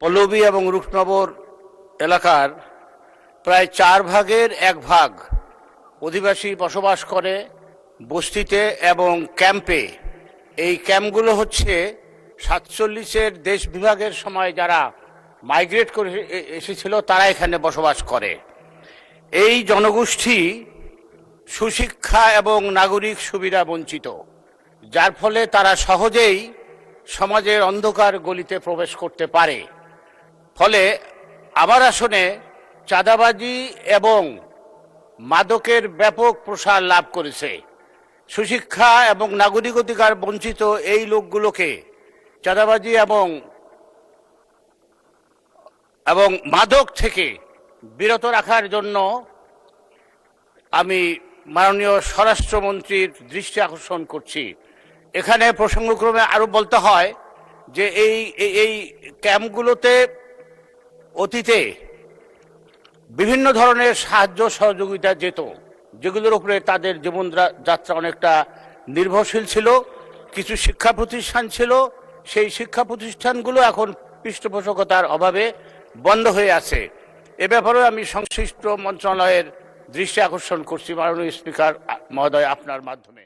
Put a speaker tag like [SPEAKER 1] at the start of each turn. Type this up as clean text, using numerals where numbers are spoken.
[SPEAKER 1] পল্লবী এবং রূপনগর এলাকার প্রায় 4 ভাগের 1 ভাগ অধিবাসী বসবাস করে বস্তিতে এবং ক্যাম্পে। এই ক্যাম্পগুলো হচ্ছে 47-এর দেশ বিভাগের সময় যারা মাইগ্রেট করে এসেছিল তারা এখানে বসবাস করে। এই জনগোষ্ঠী সুশিক্ষা এবং নাগরিক সুবিধা বঞ্চিত, যার ফলে তারা সহজেই সমাজের অন্ধকার গলিতে প্রবেশ করতে পারে। ফলে আমার আসনে চাঁদাবাজি এবং মাদকের ব্যাপক প্রসার লাভ করেছে। সুশিক্ষা এবং নাগরিক অধিকার বঞ্চিত এই লোকগুলোকে চাঁদাবাজি এবং মাদক থেকে বিরত রাখার জন্য আমি মাননীয় স্বরাষ্ট্রমন্ত্রীর দৃষ্টি আকর্ষণ করছি। এখানে প্রসঙ্গক্রমে আরো বলতে হয় যে এই ক্যাম্পগুলোতে অতীতে বিভিন্ন ধরনের সাহায্য সহযোগিতা যেত, যেগুলোর উপরে তাদের জীবনযাত্রা অনেকটা নির্ভরশীল ছিল। কিছু শিক্ষা প্রতিষ্ঠান ছিল, সেই শিক্ষা প্রতিষ্ঠানগুলো এখন পৃষ্ঠপোষকতার অভাবে বন্ধ হয়ে আছে। এ ব্যাপারে আমি সংশ্লিষ্ট মন্ত্রণালয়ের দৃষ্টি আকর্ষণ করছি মাননীয় স্পিকার মহোদয় আপনার মাধ্যমে।